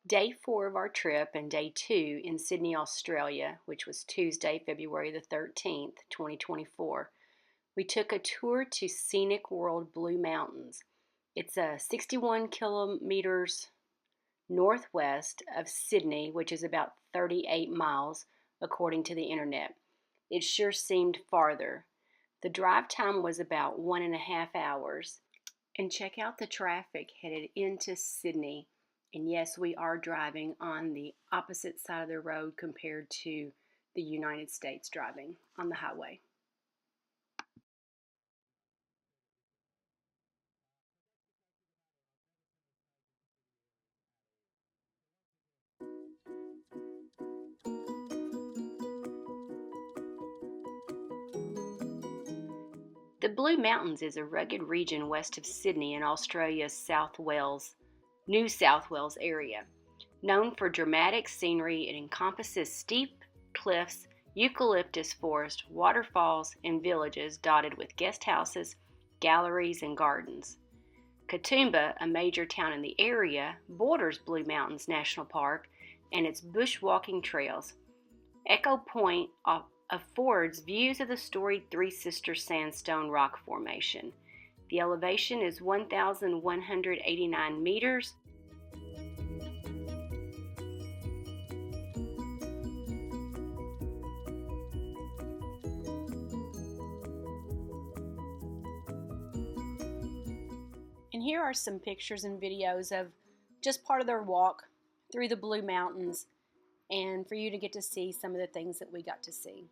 Day 4 of our trip and day 2 in Sydney, Australia, which was Tuesday, February the 13th, 2024, we took a tour to Scenic World Blue Mountains. It's 61 kilometers northwest of Sydney, which is about 38 miles according to the internet. It sure seemed farther. The drive time was about 1.5 hours. And check out the traffic headed into Sydney. And yes, we are driving on the opposite side of the road compared to the United States driving on the highway. The Blue Mountains is a rugged region west of Sydney in Australia's New South Wales area. Known for dramatic scenery, it encompasses steep cliffs, eucalyptus forest, waterfalls, and villages dotted with guest houses, galleries, and gardens. Katoomba, a major town in the area, borders Blue Mountains National Park and its bushwalking trails. Echo Point affords views of the storied Three Sisters sandstone rock formation. The elevation is 1,189 meters. And here are some pictures and videos of just part of their walk through the Blue Mountains, and for you to get to see some of the things that we got to see.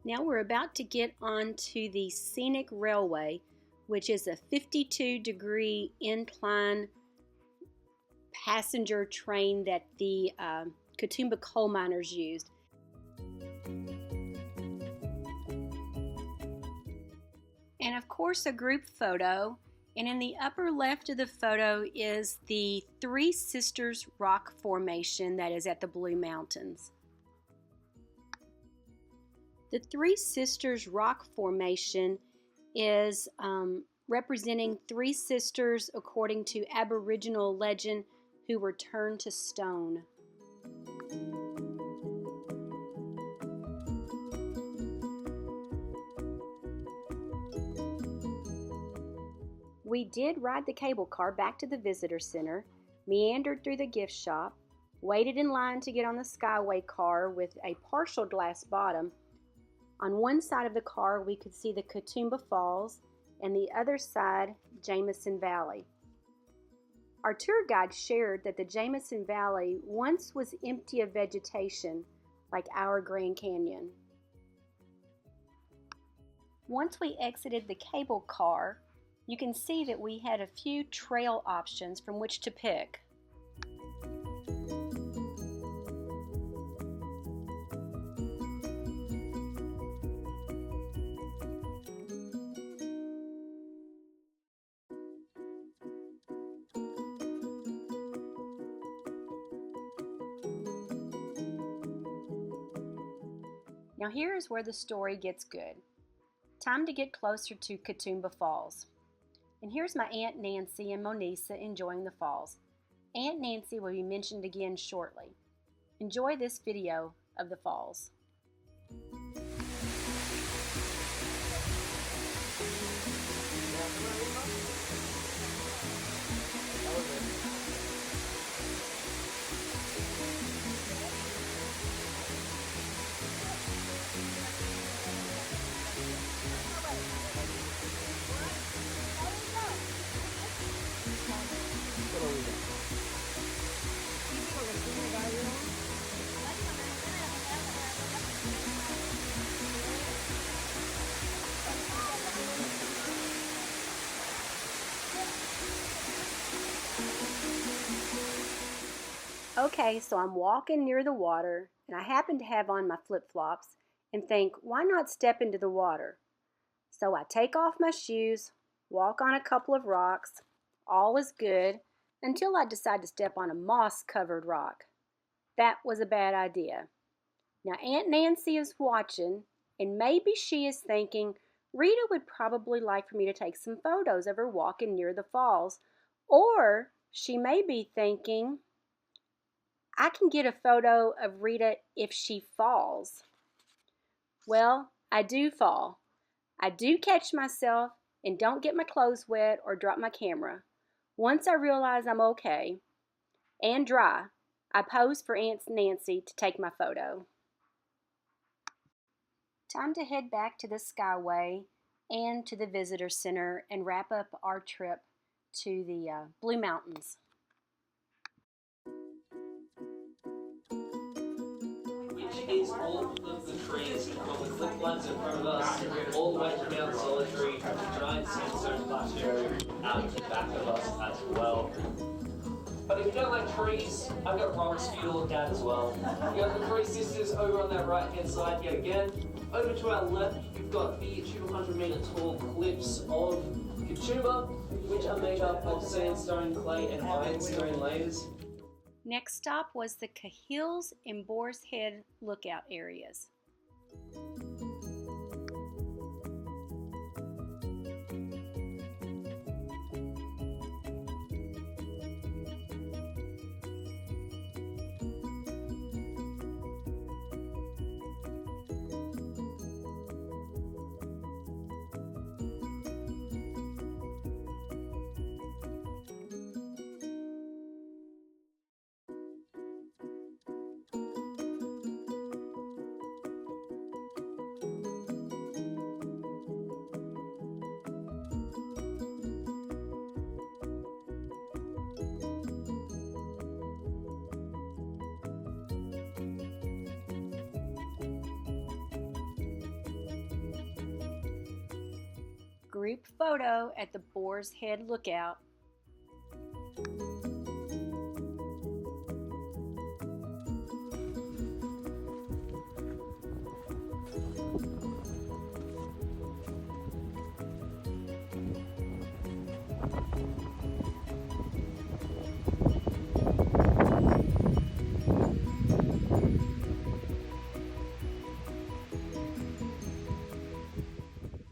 Now we're about to get onto the Scenic Railway, which is a 52-degree incline passenger train that the Katoomba coal miners used. And of course a group photo, and in the upper left of the photo is the Three Sisters rock formation that is at the Blue Mountains. The Three Sisters rock formation is representing three sisters according to Aboriginal legend who were turned to stone. We did ride the cable car back to the visitor center, meandered through the gift shop, waited in line to get on the Skyway car with a partial glass bottom. On one side of the car, we could see the Katoomba Falls, and the other side, Jameson Valley. Our tour guide shared that the Jameson Valley once was empty of vegetation, like our Grand Canyon. Once we exited the cable car, you can see that we had a few trail options from which to pick. Now here is where the story gets good. Time to get closer to Katoomba Falls. And here's my Aunt Nancy and Monisa enjoying the falls. Aunt Nancy will be mentioned again shortly. Enjoy this video of the falls. Okay, so I'm walking near the water, and I happen to have on my flip-flops and think, why not step into the water? So I take off my shoes, walk on a couple of rocks. All is good until I decide to step on a moss-covered rock. That was a bad idea. Now Aunt Nancy is watching, and maybe she is thinking, Rita would probably like for me to take some photos of her walking near the falls. Or she may be thinking, I can get a photo of Rita if she falls. Well, I do fall. I do catch myself and don't get my clothes wet or drop my camera. Once I realize I'm okay and dry, I pose for Aunt Nancy to take my photo. Time to head back to the Skyway and to the Visitor Center and wrap up our trip to the Blue Mountains. Which is all of the trees from the cliff lines in front of us, all the way to Mount Solitary, the giant sandstone plateau out the back of us as well. But if you don't like trees, I've got rocks for you to look at as well. You've got the Three Sisters over on that right hand side yet again. Over to our left, you've got the 200-meter tall cliffs of Katoomba, which are made up of sandstone, clay, and ironstone layers. Next stop was the Cahills and Boar's Head lookout areas. Group photo at the Boar's Head Lookout.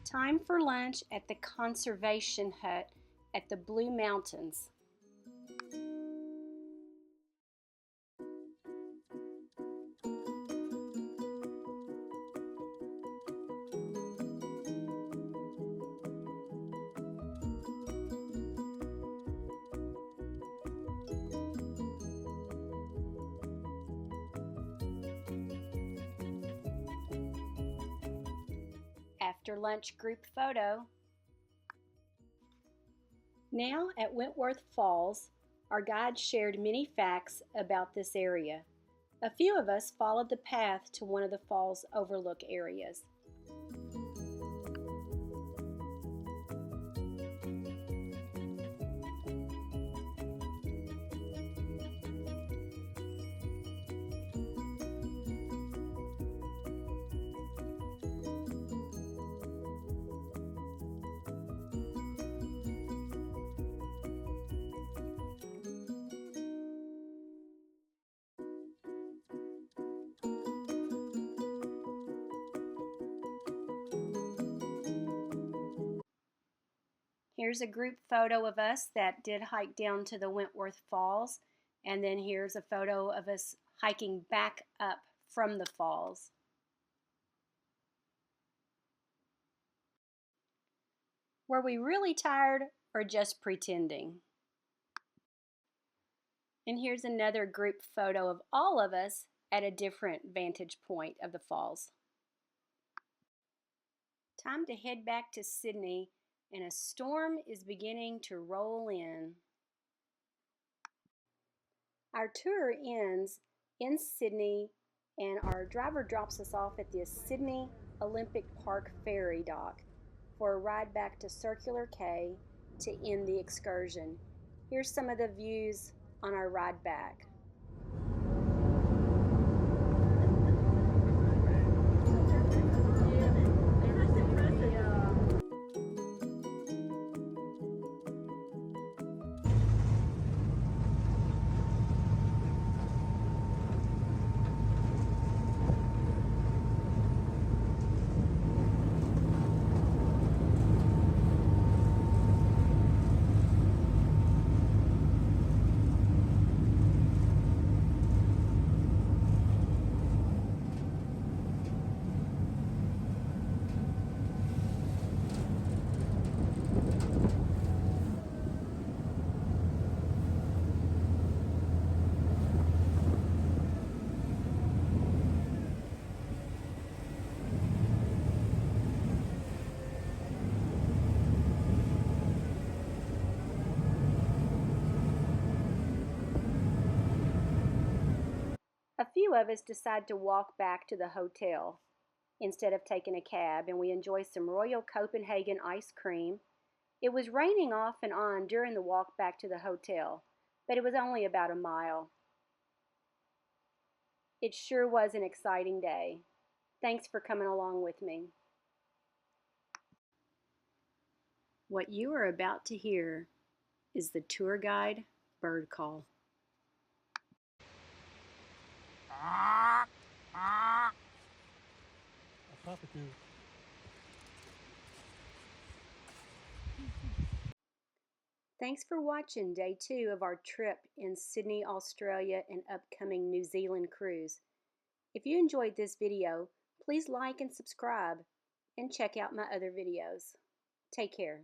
Time for lunch at the Conservation Hut at the Blue Mountains. After lunch group photo. Now at Wentworth Falls, our guide shared many facts about this area. A few of us followed the path to one of the falls overlook areas. Here's a group photo of us that did hike down to the Wentworth Falls, and then here's a photo of us hiking back up from the falls. Were we really tired or just pretending? And here's another group photo of all of us at a different vantage point of the falls. Time to head back to Sydney, and a storm is beginning to roll in. Our tour ends in Sydney, and our driver drops us off at the Sydney Olympic Park ferry dock for a ride back to Circular Quay to end the excursion. Here's some of the views on our ride back. few of us decided to walk back to the hotel instead of taking a cab, and we enjoyed some Royal Copenhagen ice cream. It was raining off and on during the walk back to the hotel, but it was only about a mile. It sure was an exciting day. Thanks for coming along with me. What you are about to hear is the tour guide bird call. Thanks for watching day 2 of our trip in Sydney, Australia and upcoming New Zealand cruise. If you enjoyed this video, please like and subscribe and check out my other videos. Take care.